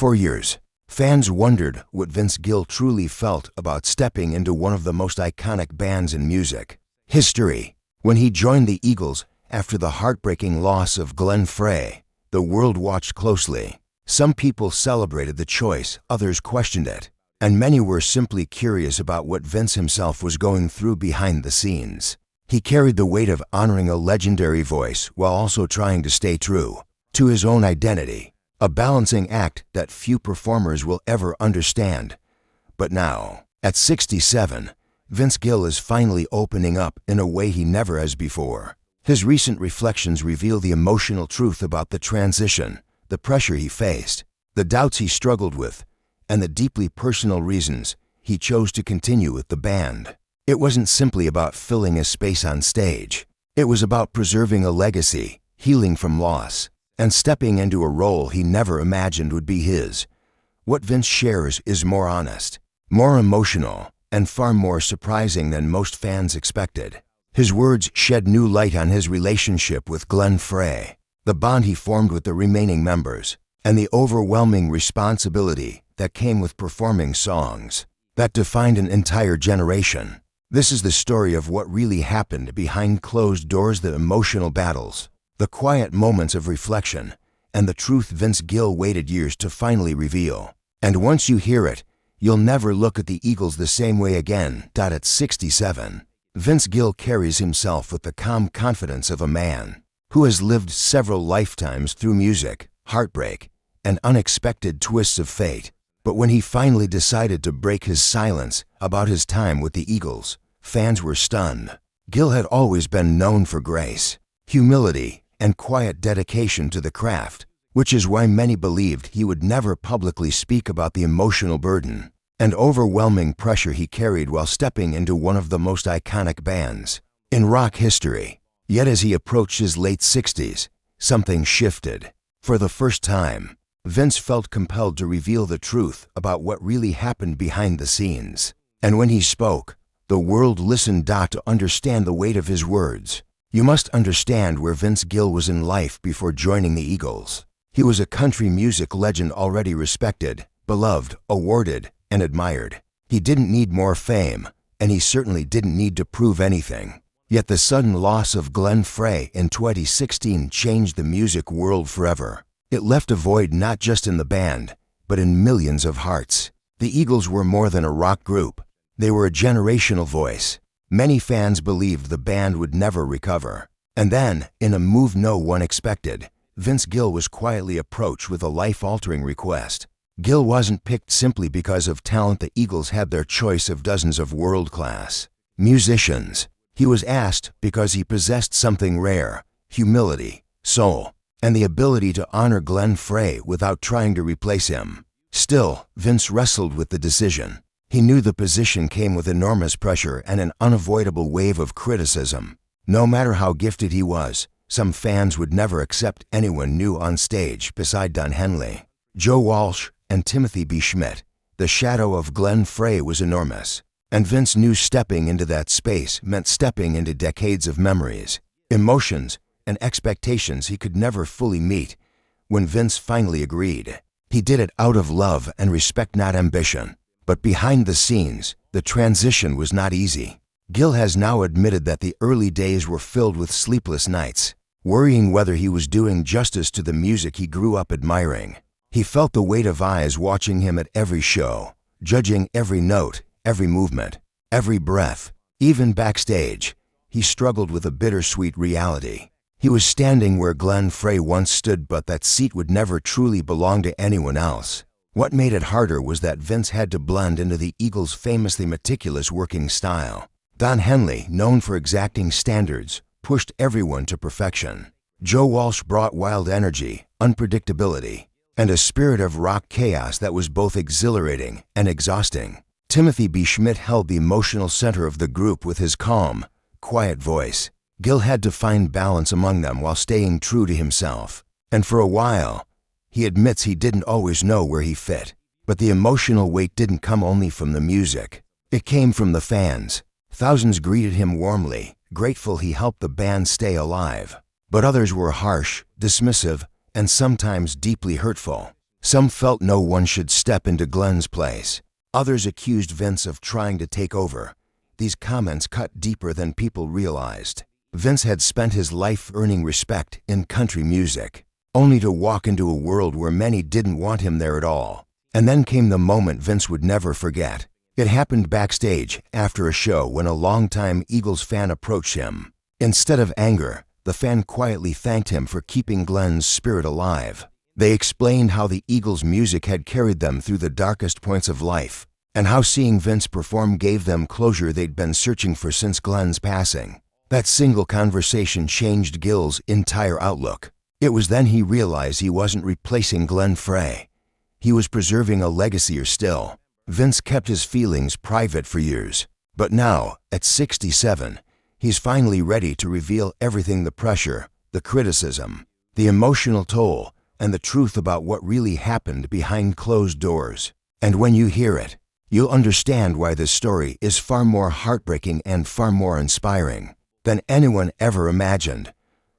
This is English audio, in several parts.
For years, fans wondered what Vince Gill truly felt about stepping into one of the most iconic bands in music history. When he joined the Eagles after the heartbreaking loss of Glenn Frey, the world watched closely. Some people celebrated the choice, others questioned it, and many were simply curious about what Vince himself was going through behind the scenes. He carried the weight of honoring a legendary voice while also trying to stay true to his own identity, a balancing act that few performers will ever understand. But now, at 67, Vince Gill is finally opening up in a way he never has before. His recent reflections reveal the emotional truth about the transition, the pressure he faced, the doubts he struggled with, and the deeply personal reasons he chose to continue with the band. It wasn't simply about filling a space on stage. It was about preserving a legacy, healing from loss, and stepping into a role he never imagined would be his. What Vince shares is more honest, more emotional, and far more surprising than most fans expected. His words shed new light on his relationship with Glenn Frey, the bond he formed with the remaining members, and the overwhelming responsibility that came with performing songs that defined an entire generation. This is the story of what really happened behind closed doors, the emotional battles, the quiet moments of reflection, and the truth Vince Gill waited years to finally reveal. And once you hear it, you'll never look at the Eagles the same way again. At 67, Vince Gill carries himself with the calm confidence of a man who has lived several lifetimes through music, heartbreak, and unexpected twists of fate. But when he finally decided to break his silence about his time with the Eagles, fans were stunned. Gill had always been known for grace, humility, and quiet dedication to the craft, which is why many believed he would never publicly speak about the emotional burden and overwhelming pressure he carried while stepping into one of the most iconic bands in rock history. Yet as he approached his late 60s, something shifted. For the first time, Vince felt compelled to reveal the truth about what really happened behind the scenes. And when he spoke, the world listened to understand the weight of his words. You must understand where Vince Gill was in life before joining the Eagles. He was a country music legend already respected, beloved, awarded, and admired. He didn't need more fame, and he certainly didn't need to prove anything. Yet the sudden loss of Glenn Frey in 2016 changed the music world forever. It left a void not just in the band, but in millions of hearts. The Eagles were more than a rock group. They were a generational voice. Many fans believed the band would never recover. And then, in a move no one expected, Vince Gill was quietly approached with a life-altering request. Gill wasn't picked simply because of talent. The Eagles had their choice of dozens of world-class musicians. He was asked because he possessed something rare: humility, soul, and the ability to honor Glenn Frey without trying to replace him. Still, Vince wrestled with the decision. He knew the position came with enormous pressure and an unavoidable wave of criticism. No matter how gifted he was, some fans would never accept anyone new on stage beside Don Henley, Joe Walsh, and Timothy B. Schmidt. The shadow of Glenn Frey was enormous, and Vince knew stepping into that space meant stepping into decades of memories, emotions, and expectations he could never fully meet. When Vince finally agreed, he did it out of love and respect, not ambition. But behind the scenes, the transition was not easy. Gill has now admitted that the early days were filled with sleepless nights, worrying whether he was doing justice to the music he grew up admiring. He felt the weight of eyes watching him at every show, judging every note, every movement, every breath. Even backstage, he struggled with a bittersweet reality. He was standing where Glenn Frey once stood, but that seat would never truly belong to anyone else. What made it harder was that Vince had to blend into the Eagles' famously meticulous working style. Don Henley, known for exacting standards, pushed everyone to perfection. Joe Walsh brought wild energy, unpredictability, and a spirit of rock chaos that was both exhilarating and exhausting. Timothy B. Schmidt held the emotional center of the group with his calm, quiet voice. Gill had to find balance among them while staying true to himself. And for a while, he admits he didn't always know where he fit. But the emotional weight didn't come only from the music. It came from the fans. Thousands greeted him warmly, grateful he helped the band stay alive. But others were harsh, dismissive, and sometimes deeply hurtful. Some felt no one should step into Glenn's place. Others accused Vince of trying to take over. These comments cut deeper than people realized. Vince had spent his life earning respect in country music, only to walk into a world where many didn't want him there at all. And then came the moment Vince would never forget. It happened backstage after a show when a longtime Eagles fan approached him. Instead of anger, the fan quietly thanked him for keeping Glenn's spirit alive. They explained how the Eagles' music had carried them through the darkest points of life, and how seeing Vince perform gave them closure they'd been searching for since Glenn's passing. That single conversation changed Gill's entire outlook. It was then he realized he wasn't replacing Glenn Frey. He was preserving a legacy still. Vince kept his feelings private for years, but now, at 67, he's finally ready to reveal everything: the pressure, the criticism, the emotional toll, and the truth about what really happened behind closed doors. And when you hear it, you'll understand why this story is far more heartbreaking and far more inspiring than anyone ever imagined.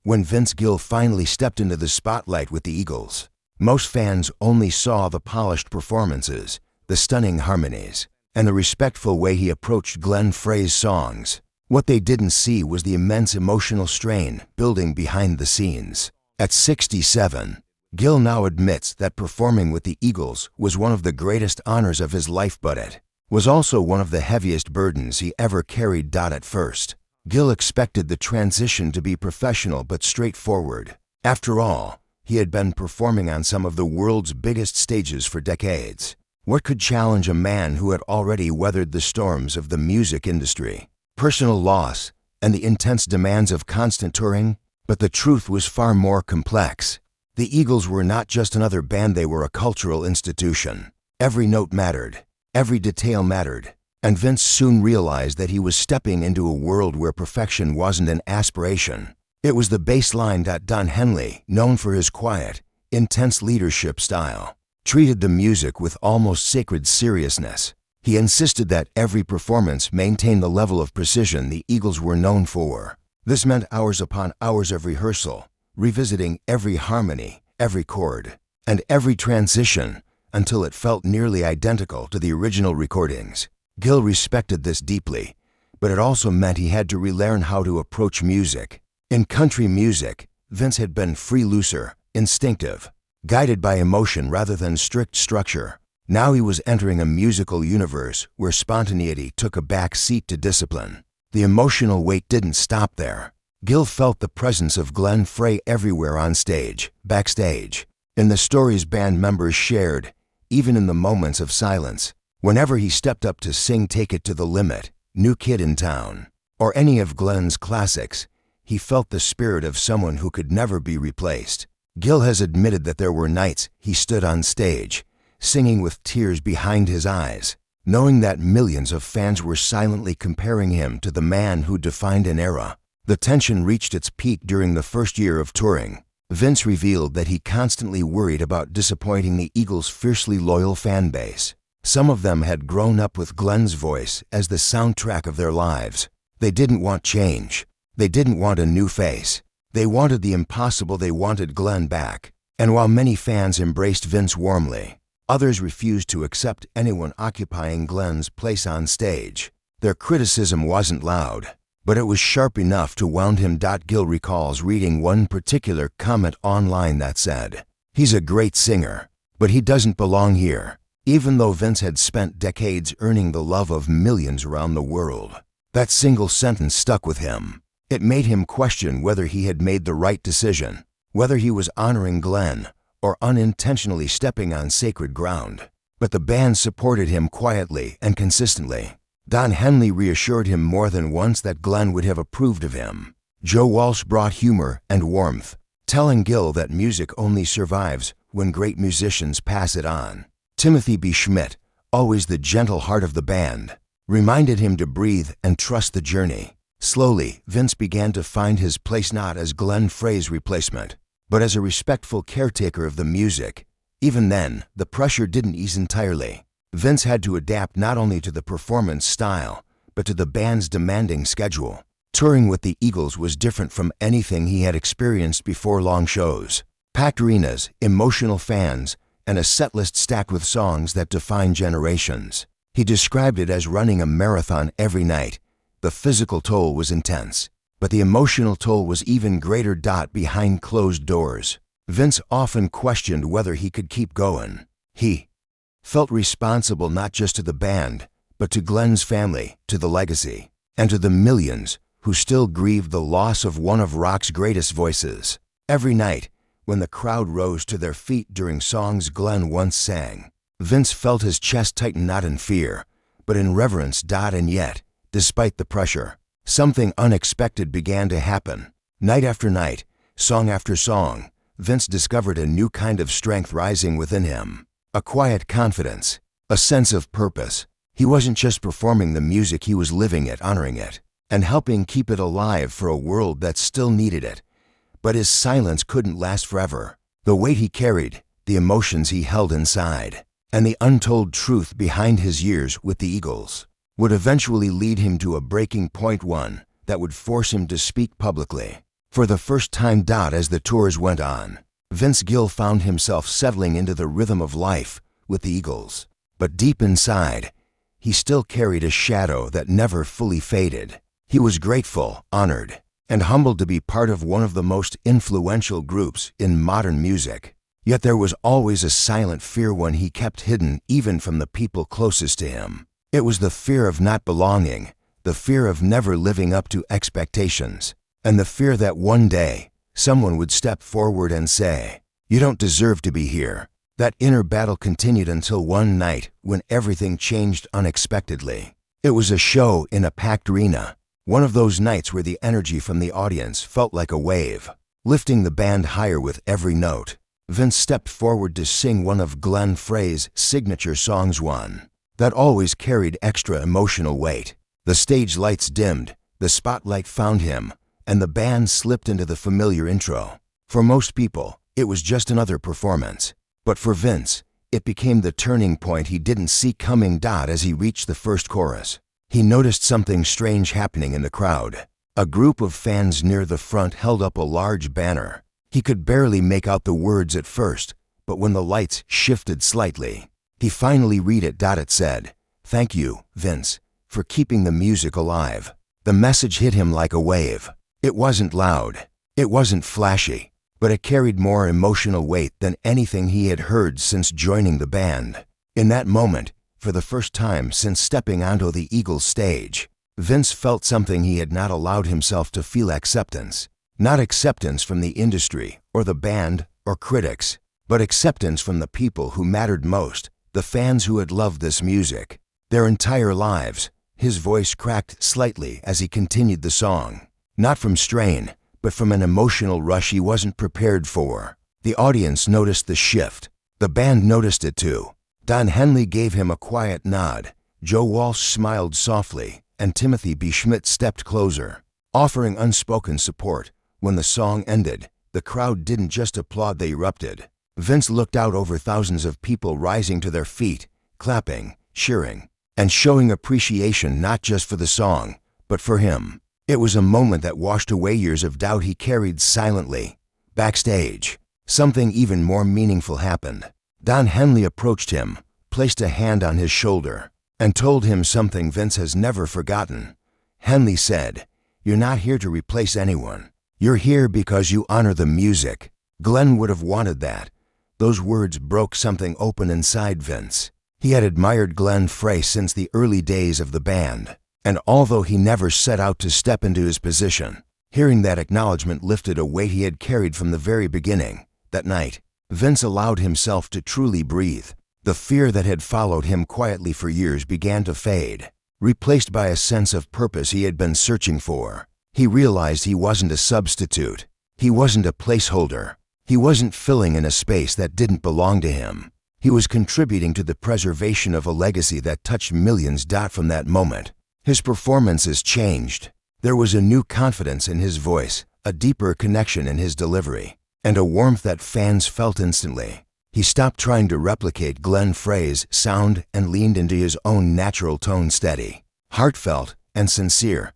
When Vince Gill finally stepped into the spotlight with the Eagles, most fans only saw the polished performances, the stunning harmonies, and the respectful way he approached Glenn Frey's songs. What they didn't see was the immense emotional strain building behind the scenes. At 67, Gill now admits that performing with the Eagles was one of the greatest honors of his life, but it was also one of the heaviest burdens he ever carried. At first, Gill expected the transition to be professional but straightforward. After all, he had been performing on some of the world's biggest stages for decades. What could challenge a man who had already weathered the storms of the music industry, personal loss, and the intense demands of constant touring? But the truth was far more complex. The Eagles were not just another band, they were a cultural institution. Every note mattered, every detail mattered, and Vince soon realized that he was stepping into a world where perfection wasn't an aspiration. It was the baseline. Don Henley, known for his quiet, intense leadership style, treated the music with almost sacred seriousness. He insisted that every performance maintain the level of precision the Eagles were known for. This meant hours upon hours of rehearsal, revisiting every harmony, every chord, and every transition until it felt nearly identical to the original recordings. Gill respected this deeply, but it also meant he had to relearn how to approach music. In country music, Vince had been free-looser, instinctive, guided by emotion rather than strict structure. Now he was entering a musical universe where spontaneity took a back seat to discipline. The emotional weight didn't stop there. Gill felt the presence of Glenn Frey everywhere, on stage, backstage, in the stories band members shared, even in the moments of silence. Whenever he stepped up to sing "Take It to the Limit," "New Kid in Town," or any of Glenn's classics, he felt the spirit of someone who could never be replaced. Gill has admitted that there were nights he stood on stage, singing with tears behind his eyes, knowing that millions of fans were silently comparing him to the man who defined an era. The tension reached its peak during the first year of touring. Vince revealed that he constantly worried about disappointing the Eagles' fiercely loyal fan base. Some of them had grown up with Glenn's voice as the soundtrack of their lives. They didn't want change. They didn't want a new face. They wanted the impossible. They wanted Glenn back. And while many fans embraced Vince warmly, others refused to accept anyone occupying Glenn's place on stage. Their criticism wasn't loud, but it was sharp enough to wound him. Gill recalls reading one particular comment online that said, "He's a great singer, but he doesn't belong here." Even though Vince had spent decades earning the love of millions around the world, that single sentence stuck with him. It made him question whether he had made the right decision, whether he was honoring Glenn or unintentionally stepping on sacred ground. But the band supported him quietly and consistently. Don Henley reassured him more than once that Glenn would have approved of him. Joe Walsh brought humor and warmth, telling Gill that music only survives when great musicians pass it on. Timothy B. Schmidt, always the gentle heart of the band, reminded him to breathe and trust the journey. Slowly, Vince began to find his place, not as Glenn Frey's replacement, but as a respectful caretaker of the music. Even then, the pressure didn't ease entirely. Vince had to adapt not only to the performance style, but to the band's demanding schedule. Touring with the Eagles was different from anything he had experienced before. Long shows, packed arenas, emotional fans, and a setlist stacked with songs that define generations. He described it as running a marathon every night. The physical toll was intense, but the emotional toll was even greater. Behind closed doors, Vince often questioned whether he could keep going. He felt responsible not just to the band, but to Glenn's family, to the legacy, and to the millions who still grieved the loss of one of rock's greatest voices. Every night, when the crowd rose to their feet during songs Glenn once sang, Vince felt his chest tighten, not in fear, but in reverence. And yet, despite the pressure, something unexpected began to happen. Night after night, song after song, Vince discovered a new kind of strength rising within him. A quiet confidence, a sense of purpose. He wasn't just performing the music, he was living it, honoring it, and helping keep it alive for a world that still needed it. But his silence couldn't last forever. The weight he carried, the emotions he held inside, and the untold truth behind his years with the Eagles would eventually lead him to a breaking point, one that would force him to speak publicly. For the first time, as the tours went on, Vince Gill found himself settling into the rhythm of life with the Eagles. But deep inside, he still carried a shadow that never fully faded. He was grateful, honored, and humbled to be part of one of the most influential groups in modern music. Yet there was always a silent fear, one he kept hidden even from the people closest to him. It was the fear of not belonging, the fear of never living up to expectations, and the fear that one day someone would step forward and say, "You don't deserve to be here." That inner battle continued until one night when everything changed unexpectedly. It was a show in a packed arena, one of those nights where the energy from the audience felt like a wave, lifting the band higher with every note. Vince stepped forward to sing one of Glenn Frey's signature songs, one that always carried extra emotional weight. The stage lights dimmed, the spotlight found him, and the band slipped into the familiar intro. For most people, it was just another performance. But for Vince, it became the turning point he didn't see coming. As he reached the first chorus, he noticed something strange happening in the crowd. A group of fans near the front held up a large banner. He could barely make out the words at first, but when the lights shifted slightly, he finally read it. It said, "Thank you, Vince, for keeping the music alive." The message hit him like a wave. It wasn't loud, it wasn't flashy, but it carried more emotional weight than anything he had heard since joining the band. In that moment, for the first time since stepping onto the Eagles stage, Vince felt something he had not allowed himself to feel: acceptance. Not acceptance from the industry or the band or critics, but acceptance from the people who mattered most, the fans who had loved this music their entire lives. His voice cracked slightly as he continued the song, not from strain, but from an emotional rush he wasn't prepared for. The audience noticed the shift. The band noticed it too. Don Henley gave him a quiet nod. Joe Walsh smiled softly, and Timothy B. Schmidt stepped closer, offering unspoken support. When the song ended, the crowd didn't just applaud, they erupted. Vince looked out over thousands of people rising to their feet, clapping, cheering, and showing appreciation not just for the song, but for him. It was a moment that washed away years of doubt he carried silently. Backstage, something even more meaningful happened. Don Henley approached him, placed a hand on his shoulder, and told him something Vince has never forgotten. Henley said, "You're not here to replace anyone. You're here because you honor the music." Glenn would have wanted that. Those words broke something open inside Vince. He had admired Glenn Frey since the early days of the band, and although he never set out to step into his position, hearing that acknowledgement lifted a weight he had carried from the very beginning. That night, Vince allowed himself to truly breathe. The fear that had followed him quietly for years began to fade, replaced by a sense of purpose he had been searching for. He realized he wasn't a substitute. He wasn't a placeholder. He wasn't filling in a space that didn't belong to him. He was contributing to the preservation of a legacy that touched millions. From that moment, his performances changed. There was a new confidence in his voice, a deeper connection in his delivery, and a warmth that fans felt instantly. He stopped trying to replicate Glenn Frey's sound and leaned into his own natural tone, steady, heartfelt, and sincere.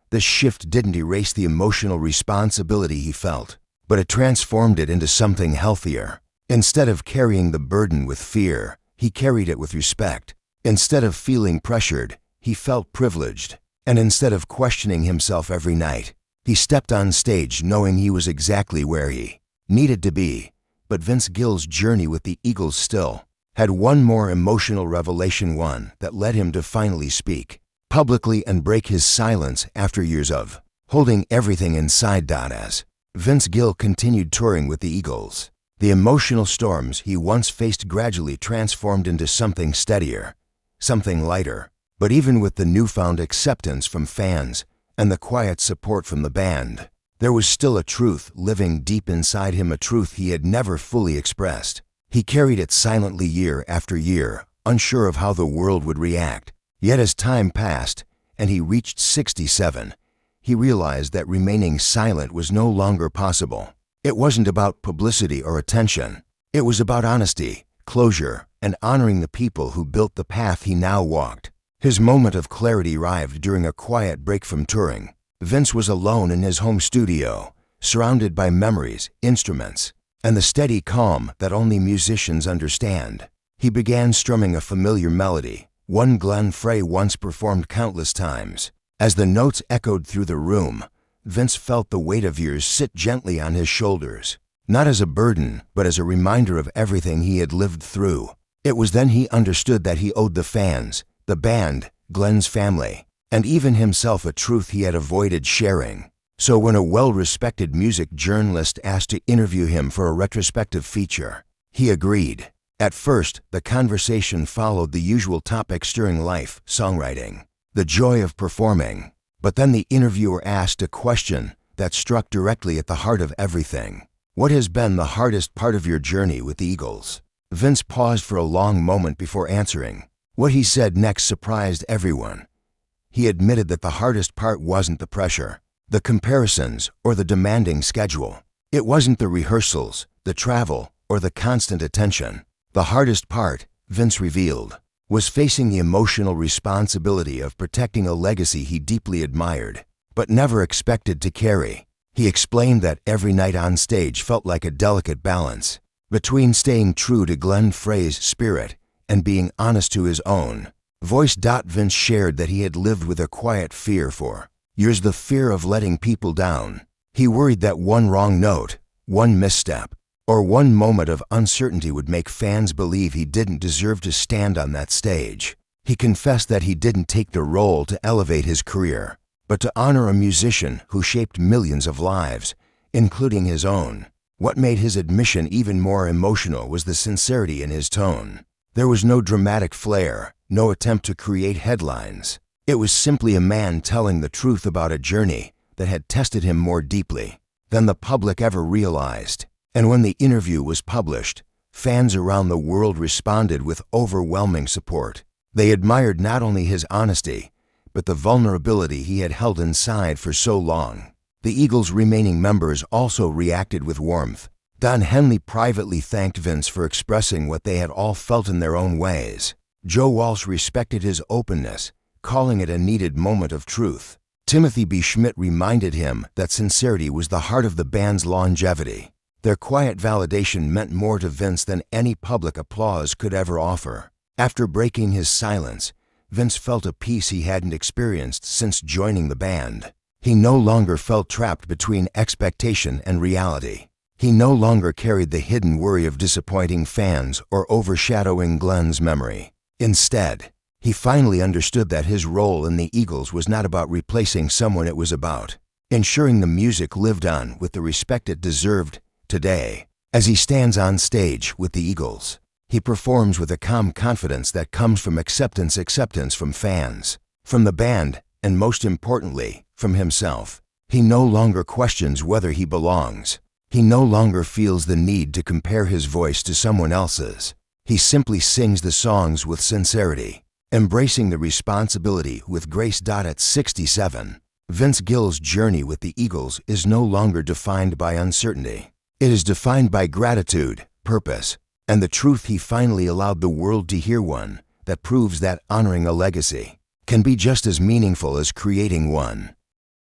This shift didn't erase the emotional responsibility he felt, but it transformed it into something healthier. Instead of carrying the burden with fear, he carried it with respect. Instead of feeling pressured, he felt privileged. And instead of questioning himself every night, he stepped on stage knowing he was exactly where he needed to be. But Vince Gill's journey with the Eagles still had one more emotional revelation, one that led him to finally speak publicly and break his silence after years of holding everything inside. As Vince Gill continued touring with the Eagles, the emotional storms he once faced gradually transformed into something steadier, something lighter. But even with the newfound acceptance from fans and the quiet support from the band, there was still a truth living deep inside him, a truth he had never fully expressed. He carried it silently year after year, unsure of how the world would react. Yet as time passed and he reached 67, he realized that remaining silent was no longer possible. It wasn't about publicity or attention. It was about honesty, closure, and honoring the people who built the path he now walked. His moment of clarity arrived during a quiet break from touring. Vince was alone in his home studio, surrounded by memories, instruments, and the steady calm that only musicians understand. He began strumming a familiar melody, one Glenn Frey once performed countless times. As the notes echoed through the room, Vince felt the weight of years sit gently on his shoulders, not as a burden, but as a reminder of everything he had lived through. It was then he understood that he owed the fans, the band, Glenn's family, and even himself a truth he had avoided sharing. So when a well-respected music journalist asked to interview him for a retrospective feature, he agreed. At first, the conversation followed the usual topics during life, songwriting, the joy of performing. But then the interviewer asked a question that struck directly at the heart of everything. What has been the hardest part of your journey with the Eagles? Vince paused for a long moment before answering. What he said next surprised everyone. He admitted that the hardest part wasn't the pressure, the comparisons, or the demanding schedule. It wasn't the rehearsals, the travel, or the constant attention. The hardest part, Vince revealed, was facing the emotional responsibility of protecting a legacy he deeply admired, but never expected to carry. He explained that every night on stage felt like a delicate balance between staying true to Glenn Frey's spirit and being honest to his own voice. Vince shared that he had lived with a quiet fear for years, the fear of letting people down. He worried that one wrong note, one misstep, or one moment of uncertainty would make fans believe he didn't deserve to stand on that stage. He confessed that he didn't take the role to elevate his career, but to honor a musician who shaped millions of lives, including his own. What made his admission even more emotional was the sincerity in his tone. There was no dramatic flair, no attempt to create headlines. It was simply a man telling the truth about a journey that had tested him more deeply than the public ever realized. And when the interview was published, fans around the world responded with overwhelming support. They admired not only his honesty, but the vulnerability he had held inside for so long. The Eagles' remaining members also reacted with warmth. Don Henley privately thanked Vince for expressing what they had all felt in their own ways. Joe Walsh respected his openness, calling it a needed moment of truth. Timothy B. Schmidt reminded him that sincerity was the heart of the band's longevity. Their quiet validation meant more to Vince than any public applause could ever offer. After breaking his silence, Vince felt a peace he hadn't experienced since joining the band. He no longer felt trapped between expectation and reality. He no longer carried the hidden worry of disappointing fans or overshadowing Glenn's memory. Instead, he finally understood that his role in the Eagles was not about replacing someone, it was about ensuring the music lived on with the respect it deserved. Today, as he stands on stage with the Eagles, he performs with a calm confidence that comes from acceptance from fans, from the band, and most importantly, from himself. He no longer questions whether he belongs. He no longer feels the need to compare his voice to someone else's. He simply sings the songs with sincerity, embracing the responsibility with grace. At 67, Vince Gill's journey with the Eagles is no longer defined by uncertainty. It is defined by gratitude, purpose, and the truth he finally allowed the world to hear, one that proves that honoring a legacy can be just as meaningful as creating one.